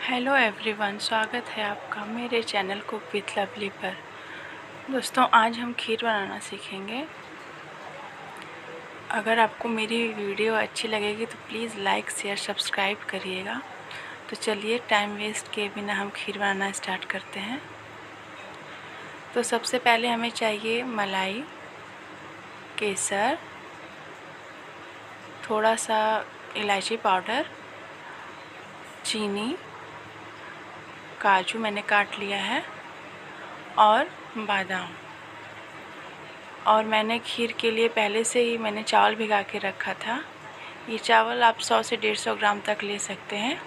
Hello everyone, स्वागत है आपका मेरे चैनल कुक विथ लवली पर। दोस्तों, आज हम खीर बनाना सीखेंगे। अगर आपको मेरी वीडियो अच्छी लगेगी तो प्लीज़ लाइक शेयर सब्सक्राइब करिएगा। तो चलिए टाइम वेस्ट किए बिना हम खीर बनाना स्टार्ट करते हैं। तो सबसे पहले हमें चाहिए मलाई, केसर, थोड़ा सा इलायची पाउडर, चीनी, काजू मैंने काट लिया है और बादाम। और मैंने खीर के लिए पहले से ही मैंने चावल भिगा के रखा था। ये चावल आप 100 से 150 ग्राम तक ले सकते हैं।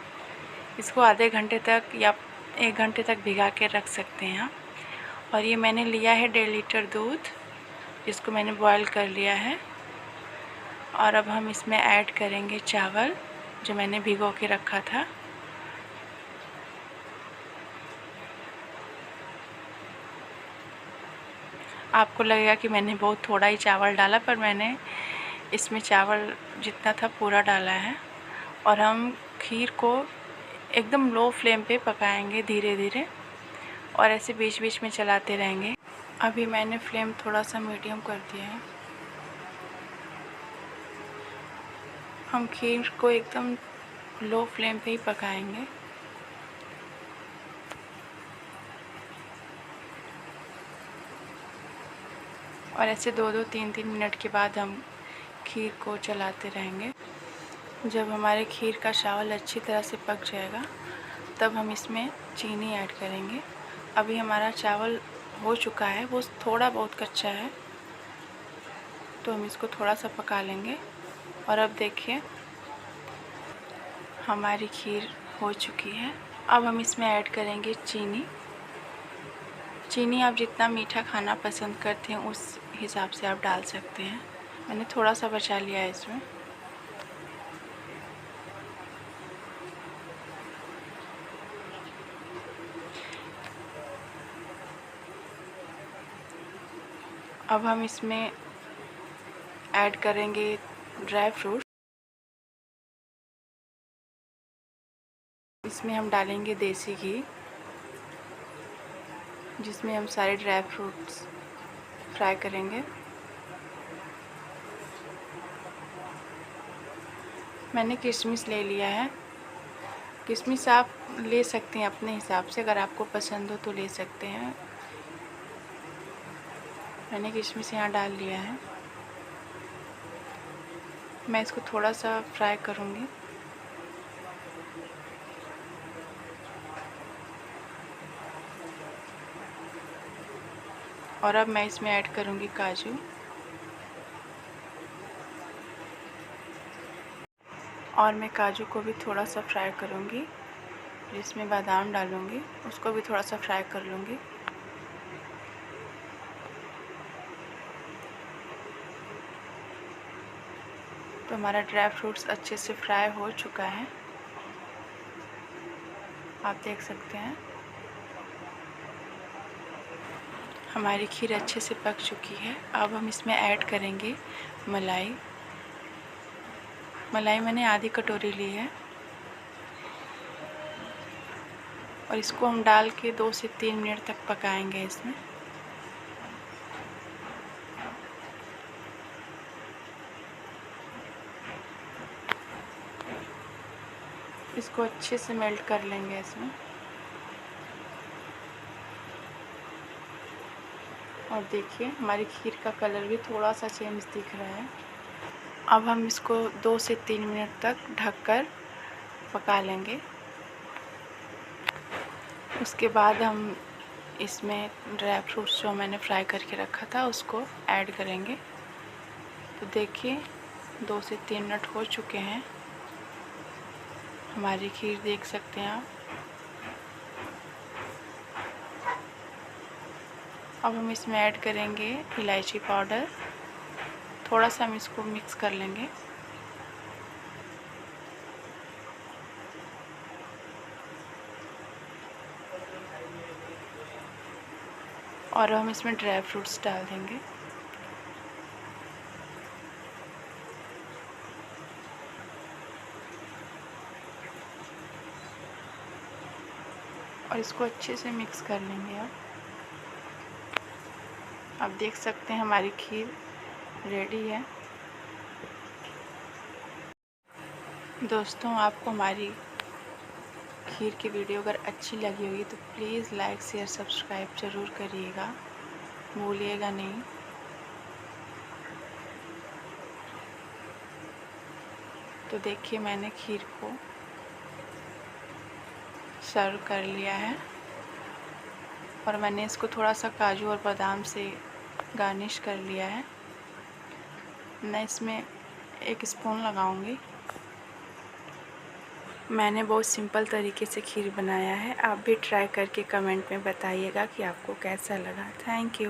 इसको आधे घंटे तक या 1 घंटे तक भिगा के रख सकते हैं। और ये मैंने लिया है 1.5 लीटर दूध, जिसको मैंने बॉईल कर लिया है। और अब हम इसमें ऐड करेंगे चावल जो मैंने भिगो के रखा था। आपको लगेगा कि मैंने बहुत थोड़ा ही चावल डाला, पर मैंने इसमें चावल जितना था पूरा डाला है। और हम खीर को एकदम लो फ्लेम पे पकाएंगे धीरे धीरे, और ऐसे बीच बीच में चलाते रहेंगे। अभी मैंने फ्लेम थोड़ा सा मीडियम कर दिया है। हम खीर को एकदम लो फ्लेम पे ही पकाएंगे। और ऐसे 2-2, 3-3 मिनट के बाद हम खीर को चलाते रहेंगे। जब हमारे खीर का चावल अच्छी तरह से पक जाएगा तब हम इसमें चीनी ऐड करेंगे। अभी हमारा चावल हो चुका है, वो थोड़ा बहुत कच्चा है, तो हम इसको थोड़ा सा पका लेंगे। और अब देखिए हमारी खीर हो चुकी है। अब हम इसमें ऐड करेंगे चीनी। चीनी आप जितना मीठा खाना पसंद करते हैं उस हिसाब से आप डाल सकते हैं। मैंने थोड़ा सा बचा लिया है इसमें। अब हम इसमें ऐड करेंगे ड्राई फ्रूट। इसमें हम डालेंगे देसी घी, जिसमें हम सारे ड्राई फ्रूट्स फ्राई करेंगे। मैंने किशमिश ले लिया है। किशमिश आप ले सकते हैं अपने हिसाब से, अगर आपको पसंद हो तो ले सकते हैं। मैंने किशमिश यहाँ डाल लिया है। मैं इसको थोड़ा सा फ्राई करूँगी। और अब मैं इसमें ऐड करूँगी काजू। और मैं काजू को भी थोड़ा सा फ्राई करूँगी। इसमें बादाम डालूँगी, उसको भी थोड़ा सा फ्राई कर लूँगी। तो हमारा ड्राई फ्रूट्स अच्छे से फ्राई हो चुका है, आप देख सकते हैं। हमारी खीर अच्छे से पक चुकी है। अब हम इसमें ऐड करेंगे मलाई। मलाई मैंने आधी कटोरी ली है। और इसको हम डाल के 2 से 3 मिनट तक पकाएंगे इसमें। इसको अच्छे से मेल्ट कर लेंगे इसमें। और देखिए हमारी खीर का कलर भी थोड़ा सा चेंज दिख रहा है। अब हम इसको 2 से 3 मिनट तक ढककर पका लेंगे। उसके बाद हम इसमें ड्राई फ्रूट्स जो मैंने फ्राई करके रखा था उसको ऐड करेंगे। तो देखिए 2 से 3 मिनट हो चुके हैं। हमारी खीर देख सकते हैं आप। अब हम इसमें ऐड करेंगे इलायची पाउडर। थोड़ा सा हम इसको मिक्स कर लेंगे। और हम इसमें ड्राई फ्रूट्स डाल देंगे। और इसको अच्छे से मिक्स कर लेंगे। आप देख सकते हैं हमारी खीर रेडी है। दोस्तों, आपको हमारी खीर की वीडियो अगर अच्छी लगी होगी तो प्लीज़ लाइक शेयर सब्सक्राइब ज़रूर करिएगा, भूलिएगा नहीं। तो देखिए, मैंने खीर को सर्व कर लिया है और मैंने इसको थोड़ा सा काजू और बादाम से गार्निश कर लिया है। मैं इसमें 1 स्पून लगाऊंगी। मैंने बहुत सिंपल तरीके से खीर बनाया है। आप भी ट्राई करके कमेंट में बताइएगा कि आपको कैसा लगा। Thank you.